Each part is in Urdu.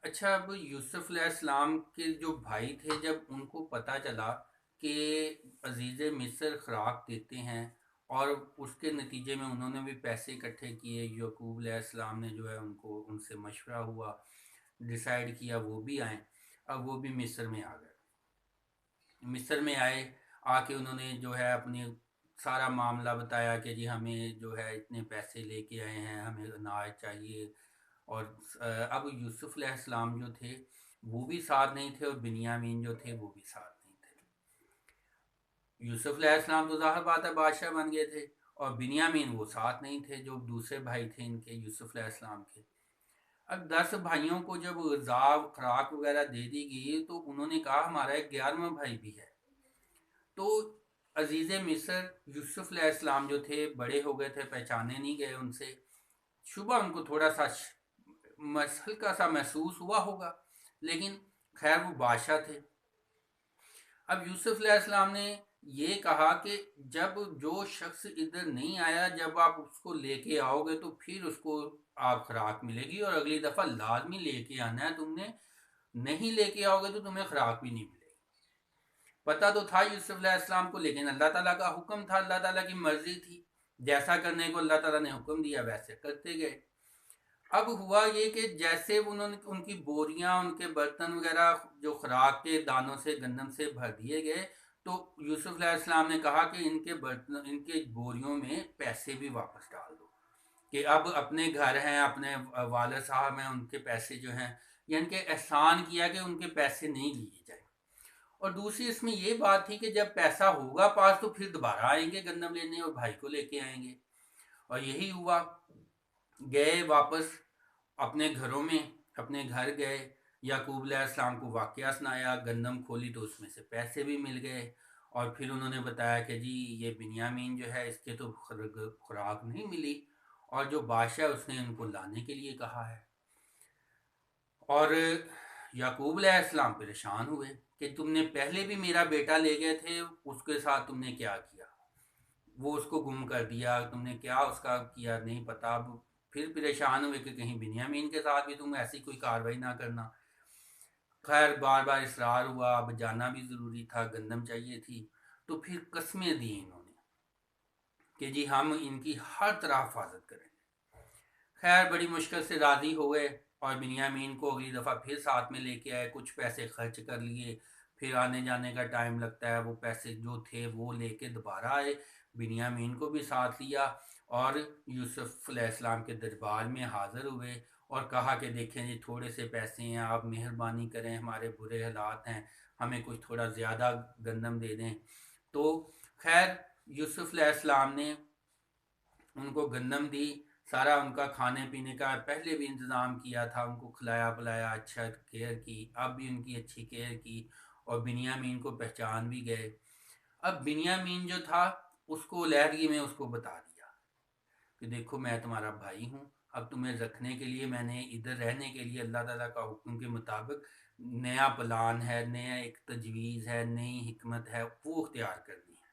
اچھا، اب یوسف علیہ السلام کے جو بھائی تھے، جب ان کو پتہ چلا کہ عزیز مصر خراق دیتے ہیں، اور اس کے نتیجے میں انہوں نے بھی پیسے اکٹھے کیے، یعقوب علیہ السلام نے جو ہے ان سے مشورہ ہوا، ڈیسائیڈ کیا وہ بھی آئیں۔ اب وہ بھی مصر میں آ گئے۔ مصر میں آئے، آ کے انہوں نے جو ہے اپنی سارا معاملہ بتایا کہ جی ہمیں جو ہے اتنے پیسے لے کے آئے ہیں، ہمیں اناج چاہیے۔ اور اب یوسف علیہ السلام جو تھے وہ بھی ساتھ نہیں تھے، اور بنیامین جو تھے وہ بھی ساتھ نہیں تھے۔ یوسف علیہ السلام تو ظاہر بات ہے بادشاہ بن گئے تھے، اور بنیامین وہ ساتھ نہیں تھے جو دوسرے بھائی تھے ان کے، یوسف علیہ السلام کے۔ اب 10 بھائیوں کو جب غذا خوراک وغیرہ دے دی گئی، تو انہوں نے کہا ہمارا ایک 11واں بھائی بھی ہے۔ تو عزیز مصر یوسف علیہ السلام جو تھے بڑے ہو گئے تھے، پہچانے نہیں گئے ان سے۔ شبہ ان کو تھوڑا سا ہلکا سا محسوس ہوا ہوگا، لیکن خیر وہ بادشاہ تھے۔ اب یوسف علیہ السلام نے یہ کہا کہ جب جو شخص ادھر نہیں آیا، جب آپ اس کو لے کے آؤ گے تو پھر اس کو آپ خوراک ملے گی، اور اگلی دفعہ لازمی لے کے آنا ہے تم نے، نہیں لے کے آؤ گے تو تمہیں خوراک بھی نہیں ملے گی۔ پتہ تو تھا یوسف علیہ السلام کو، لیکن اللہ تعالیٰ کا حکم تھا، اللہ تعالیٰ کی مرضی تھی، جیسا کرنے کو اللہ تعالیٰ نے حکم دیا ویسے کرتے گئے۔ اب ہوا یہ کہ جیسے انہوں نے ان کی بوریاں، ان کے برتن وغیرہ جو خوراک کے دانوں سے، گندم سے بھر دیے گئے، تو یوسف علیہ السلام نے کہا کہ ان کے برتن، ان کے بوریوں میں پیسے بھی واپس ڈال دو، کہ اب اپنے گھر ہیں، اپنے والد صاحب ہیں، ان کے پیسے جو ہیں، یعنی کہ احسان کیا کہ ان کے پیسے نہیں لیے جائیں۔ اور دوسری اس میں یہ بات تھی کہ جب پیسہ ہوگا پاس تو پھر دوبارہ آئیں گے گندم لینے، اور بھائی کو لے کے آئیں گے۔ اور یہی ہوا، گئے واپس اپنے گھروں میں، اپنے گھر گئے، یعقوب علیہ السلام کو واقعہ سنایا، گندم کھولی تو اس میں سے پیسے بھی مل گئے، اور پھر انہوں نے بتایا کہ جی یہ بنیامین جو ہے اس کے تو خوراک نہیں ملی، اور جو بادشاہ اس نے ان کو لانے کے لیے کہا ہے۔ اور یعقوب علیہ السلام پریشان ہوئے کہ تم نے پہلے بھی میرا بیٹا لے گئے تھے، اس کے ساتھ تم نے کیا کیا، وہ اس کو گم کر دیا، تم نے کیا اس کا کیا نہیں پتا۔ اب پھر پریشان ہوئے کہ کہیں بنیامین کے ساتھ بھی تم ایسی کوئی کاروائی نہ کرنا۔ خیر بار بار اصرار ہوا، اب جانا بھی ضروری تھا، گندم چاہیے تھی، تو پھر قسمیں دی انہوں نے کہ جی ہم ان کی ہر طرح حفاظت کریں گے۔ خیر بڑی مشکل سے راضی ہوئے، اور بنیامین کو اگلی دفعہ پھر ساتھ میں لے کے آئے، کچھ پیسے خرچ کر لیے، پھر آنے جانے کا ٹائم لگتا ہے، وہ پیسے جو تھے وہ لے کے دوبارہ آئے، بنیامین کو بھی ساتھ لیا، اور یوسف علیہ السلام کے دربار میں حاضر ہوئے، اور کہا کہ دیکھیں جی تھوڑے سے پیسے ہیں، آپ مہربانی کریں، ہمارے برے حالات ہیں، ہمیں کچھ تھوڑا زیادہ گندم دے دیں۔ تو خیر یوسف علیہ السلام نے ان کو گندم دی، سارا ان کا کھانے پینے کا پہلے بھی انتظام کیا تھا، ان کو کھلایا پلایا، اچھا کیئر کی، اب بھی ان کی اچھی کیئر کی، اور بنیامین کو پہچان بھی گئے۔ اب بنیامین جو تھا اس کو علیحدگی میں اس کو بتا دیا کہ دیکھو میں تمہارا بھائی ہوں، اب تمہیں رکھنے کے لیے میں نے ادھر رہنے کے لیے اللہ تعالیٰ کا حکم کے مطابق نیا پلان ہے، نیا ایک تجویز ہے، نئی حکمت ہے، وہ اختیار کرنی ہے۔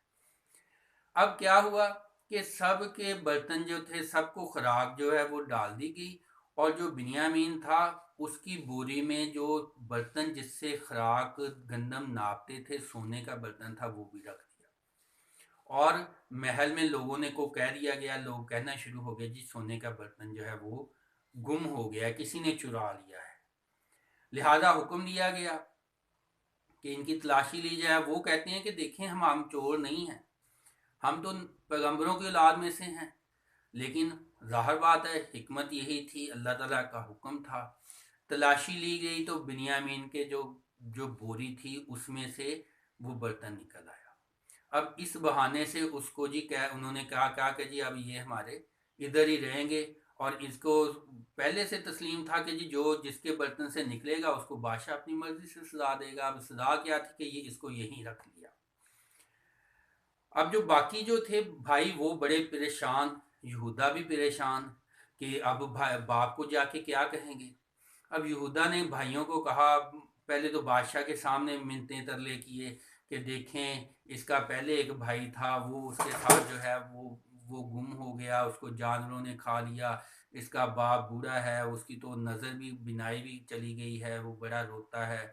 اب کیا ہوا کہ سب کے برتن جو تھے، سب کو خوراک جو ہے وہ ڈال دی گئی، اور جو بنیامین تھا اس کی بوری میں جو برتن جس سے خوراک گندم ناپتے تھے، سونے کا برتن تھا، وہ بھی رکھ دیا۔ اور محل میں لوگوں نے کو کہہ دیا گیا، لوگ کہنا شروع ہو گئے جی سونے کا برتن جو ہے وہ گم ہو گیا ہے، کسی نے چرا لیا ہے۔ لہذا حکم دیا گیا کہ ان کی تلاشی لی جائے۔ وہ کہتے ہیں کہ دیکھیں ہم چور نہیں ہیں، ہم تو پیغمبروں کی اولاد میں سے ہیں، لیکن ظاہر بات ہے حکمت یہی تھی، اللہ تعالیٰ کا حکم تھا۔ تلاشی لی گئی تو بنیامین کے جو بوری تھی اس میں سے وہ برتن نکل آیا۔ اب اس بہانے سے اس کو جی انہوں نے کہا کہ جی اب یہ ہمارے ادھر ہی رہیں گے، اور اس کو پہلے سے تسلیم تھا کہ جی جو جس کے برتن سے نکلے گا اس کو بادشاہ اپنی مرضی سے سزا دے گا۔ اب سزا کیا تھی کہ یہ اس کو یہیں رکھ لیا۔ اب جو باقی جو تھے بھائی وہ بڑے پریشان، یہودا بھی پریشان کہ اب باپ کو جا کے کیا کہیں گے۔ اب یہودا نے بھائیوں کو کہا، پہلے تو بادشاہ کے سامنے منتیں ترلے کیے کہ دیکھیں اس کا پہلے ایک بھائی تھا، وہ اس کے ساتھ جو ہے وہ گم ہو گیا، اس کو جانوروں نے کھا لیا، اس کا باپ بوڑھا ہے، اس کی تو نظر بھی بینائی بھی چلی گئی ہے، وہ بڑا روتا ہے،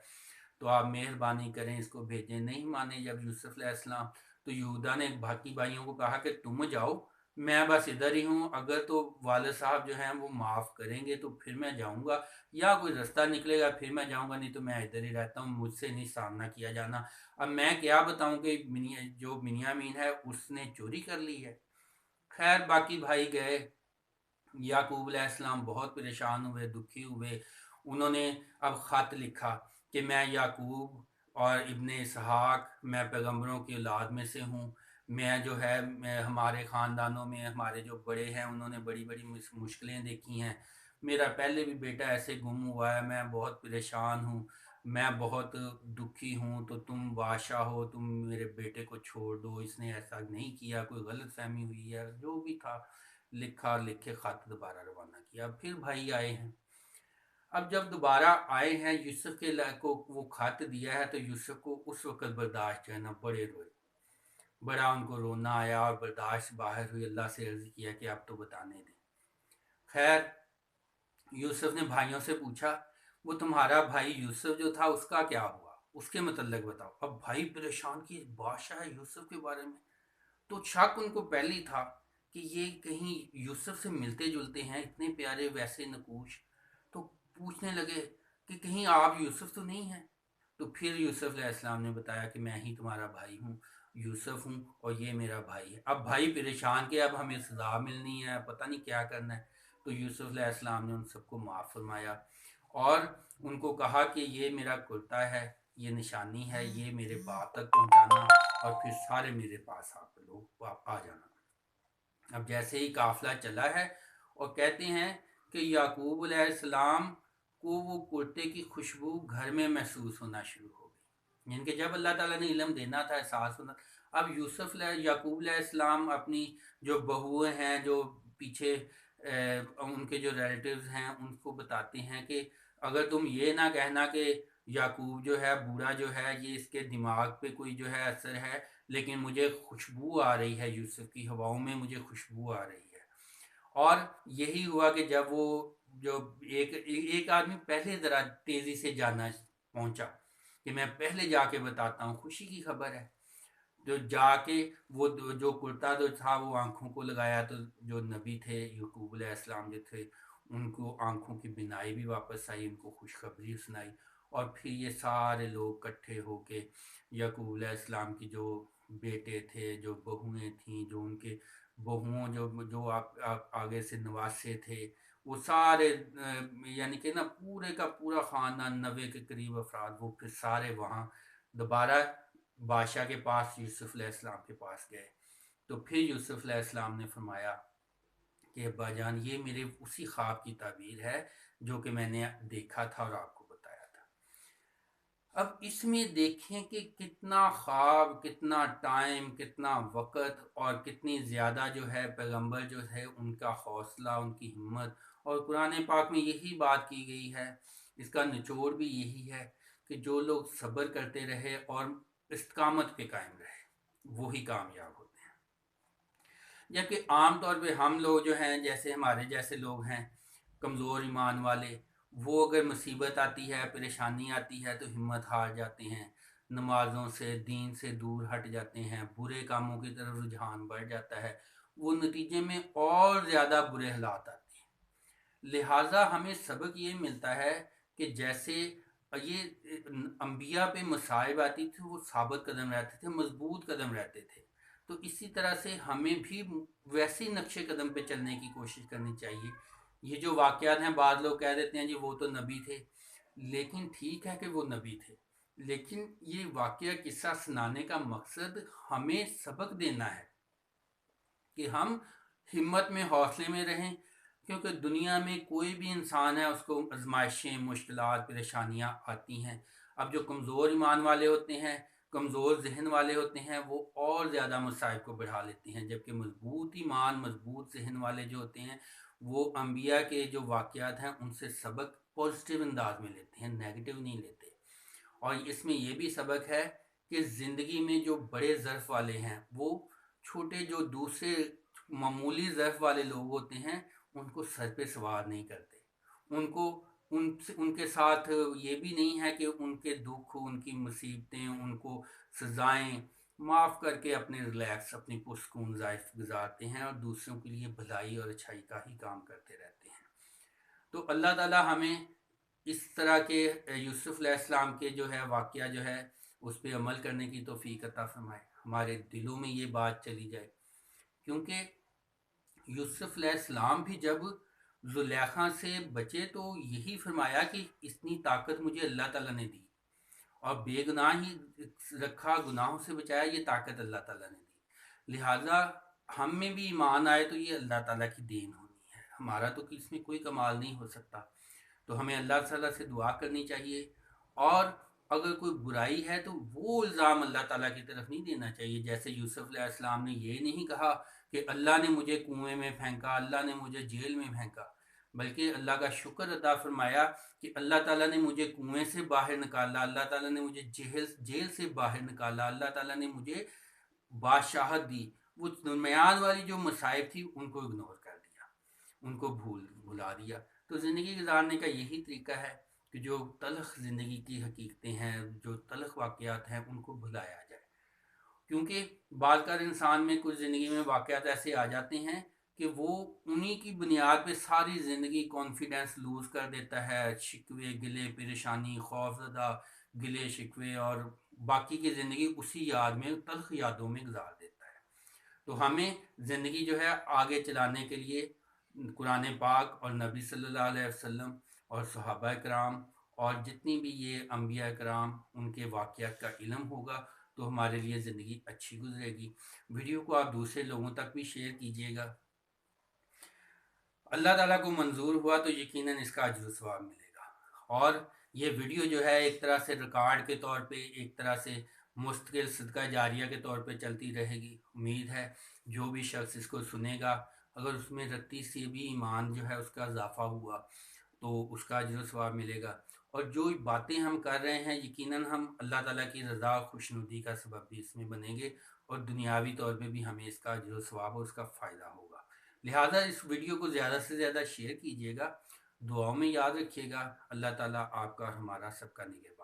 تو آپ مہربانی کریں اس کو بھیجیں۔ نہیں مانے جب یوسف علیہ السلام، تو یہودا نے باقی بھائیوں کو کہا کہ تم جاؤ، میں بس ادھر ہی ہوں، اگر تو والد صاحب جو ہیں وہ معاف کریں گے تو پھر میں جاؤں گا، یا کوئی رستہ نکلے گا پھر میں جاؤں گا، نہیں تو میں ادھر ہی رہتا ہوں، مجھ سے نہیں سامنا کیا جانا۔ اب میں کیا بتاؤں کہ جو بنیامین ہے اس نے چوری کر لی ہے۔ خیر باقی بھائی گئے، یعقوب علیہ السلام بہت پریشان ہوئے، دکھی ہوئے، انہوں نے اب خط لکھا کہ میں یعقوب اور ابن اسحاق، میں پیغمبروں کی اولاد میں سے ہوں، میں جو ہے میں ہمارے خاندانوں میں ہمارے جو بڑے ہیں انہوں نے بڑی بڑی مشکلیں دیکھی ہیں، میرا پہلے بھی بیٹا ایسے گم ہوا ہے، میں بہت پریشان ہوں، میں بہت دکھی ہوں، تو تم بادشاہ ہو، تم میرے بیٹے کو چھوڑ دو، اس نے ایسا نہیں کیا، کوئی غلط فہمی ہوئی ہے، جو بھی تھا لکھا، لکھے خط دوبارہ روانہ کیا۔ پھر بھائی آئے ہیں، اب جب دوبارہ آئے ہیں یوسف کے کو وہ خط دیا ہے، تو یوسف کو اس وقت برداشت جو ہے نا بڑے روئے، بڑا ان کو رونا آیا اور برداشت باہر ہوئی، اللہ سے عرض کیا کہ آپ تو بتانے دیں۔ خیر یوسف نے بھائیوں سے پوچھا وہ تمہارا بھائی یوسف جو تھا اس کا کیا ہوا، اس کے متعلق بتاؤ۔ اب بھائی پریشان کی بادشاہ ہے یوسف کے بارے میں، تو شک ان کو پہلی تھا کہ یہ کہیں یوسف سے ملتے جلتے ہیں، اتنے پیارے ویسے نقوش، تو پوچھنے لگے کہ کہیں آپ یوسف تو نہیں ہیں۔ تو پھر یوسف علیہ السلام نے بتایا کہ میں ہی تمہارا بھائی ہوں، یوسف ہوں، اور یہ میرا بھائی ہے۔ اب بھائی پریشان کے اب ہمیں سزا ملنی ہے، پتہ نہیں کیا کرنا ہے، تو یوسف علیہ السلام نے ان سب کو معاف فرمایا اور ان کو کہا کہ یہ میرا کرتا ہے، یہ نشانی ہے، یہ میرے باپ تک پہنچانا اور پھر سارے میرے پاس آپ لوگ آ جانا۔ اب جیسے ہی قافلہ چلا ہے اور کہتے ہیں کہ یعقوب علیہ السلام کو وہ کرتے کی خوشبو گھر میں محسوس ہونا شروع ہو گئی، یعنی کہ جب اللہ تعالیٰ نے علم دینا تھا، احساس ہونا۔ اب یعقوب علیہ السلام اپنی جو بہویں ہیں، جو پیچھے ان کے جو ریلیٹیوز ہیں، ان کو بتاتے ہیں کہ اگر تم یہ نہ کہنا کہ یعقوب جو ہے بوڑھا جو ہے یہ اس کے دماغ پہ کوئی جو ہے اثر ہے، لیکن مجھے خوشبو آ رہی ہے، یوسف کی ہواؤں میں مجھے خوشبو آ رہی ہے۔ اور یہی ہوا کہ جب وہ جو ایک آدمی پہلے ذرا تیزی سے جانا پہنچا کہ میں پہلے جا کے بتاتا ہوں، خوشی کی خبر ہے، جو جا کے وہ جو کرتا جو تھا وہ آنکھوں کو لگایا، تو جو نبی تھے یعقوب علیہ السلام جو تھے ان کو آنکھوں کی بینائی بھی واپس آئی، ان کو خوشخبری سنائی، اور پھر یہ سارے لوگ اکٹھے ہو کے یعقوب علیہ السلام کی جو بیٹے تھے، جو بہویں تھیں، جو ان کے بہوؤں جو آگے سے نواسے تھے، وہ سارے یعنی کہ نا پورے کا پورا خاندان 90 کے قریب افراد، وہ پھر سارے وہاں دوبارہ بادشاہ کے پاس یوسف علیہ السلام کے پاس گئے۔ تو پھر یوسف علیہ السلام نے فرمایا کہ ابا جان یہ میرے اسی خواب کی تعبیر ہے جو کہ میں نے دیکھا تھا اور آپ کو بتایا تھا۔ اب اس میں دیکھیں کہ کتنا خواب، کتنا ٹائم، کتنا وقت، اور کتنی زیادہ جو ہے پیغمبر جو ہے ان کا حوصلہ، ان کی ہمت، اور قرآن پاک میں یہی بات کی گئی ہے، اس کا نچوڑ بھی یہی ہے کہ جو لوگ صبر کرتے رہے اور استقامت پہ قائم رہے وہی کامیاب ہوتے ہیں۔ جبکہ عام طور پہ ہم لوگ جو ہیں، جیسے ہمارے جیسے لوگ ہیں کمزور ایمان والے، وہ اگر مصیبت آتی ہے، پریشانی آتی ہے تو ہمت ہار جاتے ہیں، نمازوں سے، دین سے دور ہٹ جاتے ہیں، برے کاموں کی طرف رجحان بڑھ جاتا ہے، وہ نتیجے میں اور زیادہ برے حالات آتے ہیں۔ لہٰذا ہمیں سبق یہ ملتا ہے کہ جیسے یہ انبیاء پہ مصائب آتی تھی وہ ثابت قدم رہتے تھے، مضبوط قدم رہتے تھے، تو اسی طرح سے ہمیں بھی ویسے نقشے قدم پہ چلنے کی کوشش کرنی چاہیے۔ یہ جو واقعات ہیں بعض لوگ کہہ دیتے ہیں جی وہ تو نبی تھے، لیکن ٹھیک ہے کہ وہ نبی تھے، لیکن یہ واقعہ قصہ سنانے کا مقصد ہمیں سبق دینا ہے کہ ہم ہمت میں، حوصلے میں رہیں، کیونکہ دنیا میں کوئی بھی انسان ہے اس کو آزمائشیں، مشکلات، پریشانیاں آتی ہیں۔ اب جو کمزور ایمان والے ہوتے ہیں، کمزور ذہن والے ہوتے ہیں، وہ اور زیادہ مصائب کو بڑھا لیتے ہیں، جبکہ مضبوط ایمان، مضبوط ذہن والے جو ہوتے ہیں وہ انبیاء کے جو واقعات ہیں ان سے سبق پازیٹیو انداز میں لیتے ہیں، نیگیٹو نہیں لیتے۔ اور اس میں یہ بھی سبق ہے کہ زندگی میں جو بڑے ظرف والے ہیں وہ چھوٹے جو دوسرے معمولی ظرف والے لوگ ہوتے ہیں ان کو سر پہ سوار نہیں کرتے، ان کو ان کے ساتھ یہ بھی نہیں ہے کہ ان کے دکھ، ان کی مصیبتیں، ان کو سزائیں معاف کر کے اپنے ریلیکس، اپنی پرسکون لائف گزارتے ہیں اور دوسروں کے لیے بھلائی اور اچھائی کا ہی کام کرتے رہتے ہیں۔ تو اللہ تعالیٰ ہمیں اس طرح کے یوسف علیہ السلام کے جو ہے واقعہ جو ہے اس پہ عمل کرنے کی توفیق عطا فرمائے، ہمارے دلوں میں یہ بات چلی جائے، کیونکہ یوسف علیہ السلام بھی جب زلیخا سے بچے تو یہی فرمایا کہ اتنی طاقت مجھے اللہ تعالیٰ نے دی، اور بے گناہ ہی رکھا، گناہوں سے بچایا، یہ طاقت اللہ تعالیٰ نے دی۔ لہٰذا ہم میں بھی ایمان آئے تو یہ اللہ تعالیٰ کی دین ہونی ہے، ہمارا تو اس میں کوئی کمال نہیں ہو سکتا۔ تو ہمیں اللہ تعالیٰ سے دعا کرنی چاہیے، اور اگر کوئی برائی ہے تو وہ الزام اللہ تعالیٰ کی طرف نہیں دینا چاہیے۔ جیسے یوسف علیہ السلام نے یہ نہیں کہا کہ اللہ نے مجھے کنویں میں پھینکا، اللہ نے مجھے جیل میں پھینکا، بلکہ اللہ کا شکر ادا فرمایا کہ اللہ تعالیٰ نے مجھے کنویں سے باہر نکالا، اللہ تعالیٰ نے مجھے جیل سے باہر نکالا، اللہ تعالیٰ نے مجھے بادشاہت دی۔ وہ درمیان والی جو مصائب تھی ان کو اگنور کر دیا، ان کو بھلا دیا۔ تو زندگی گزارنے کا یہی طریقہ ہے کہ جو تلخ زندگی کی حقیقتیں ہیں، جو تلخ واقعات ہیں، ان کو بھلایا جائے، کیونکہ بعض کا انسان میں کچھ زندگی میں واقعات ایسے آ جاتے ہیں کہ وہ انہی کی بنیاد پہ ساری زندگی کانفیڈنس لوز کر دیتا ہے، شکوے، گلے، پریشانی، خوف زدہ، گلے شکوے، اور باقی کی زندگی اسی یاد میں، تلخ یادوں میں گزار دیتا ہے۔ تو ہمیں زندگی جو ہے آگے چلانے کے لیے قرآن پاک اور نبی صلی اللہ علیہ وسلم اور صحابہ کرام اور جتنی بھی یہ انبیاء کرام ان کے واقعات کا علم ہوگا تو ہمارے لیے زندگی اچھی گزرے گی۔ ویڈیو کو آپ دوسرے لوگوں تک بھی شیئر کیجیے گا۔ اللہ تعالیٰ کو منظور ہوا تو یقیناً اس کا اجر و ثواب ملے گا، اور یہ ویڈیو جو ہے ایک طرح سے ریکارڈ کے طور پہ، ایک طرح سے مستقل صدقہ جاریہ کے طور پہ چلتی رہے گی۔ امید ہے جو بھی شخص اس کو سنے گا، اگر اس میں رتی سے بھی ایمان جو ہے اس کا اضافہ ہوا تو اس کا اجر و ثواب ملے گا، اور جو باتیں ہم کر رہے ہیں یقیناً ہم اللہ تعالیٰ کی رضا اور خوشنودی کا سبب بھی اس میں بنیں گے، اور دنیاوی طور پہ بھی ہمیں اس کا اجر و ثواب اور اس کا فائدہ ہوگا۔ لہٰذا اس ویڈیو کو زیادہ سے زیادہ شیئر کیجیے گا، دعاؤں میں یاد رکھیے گا۔ اللہ تعالیٰ آپ کا اور ہمارا سب کا نگہبان۔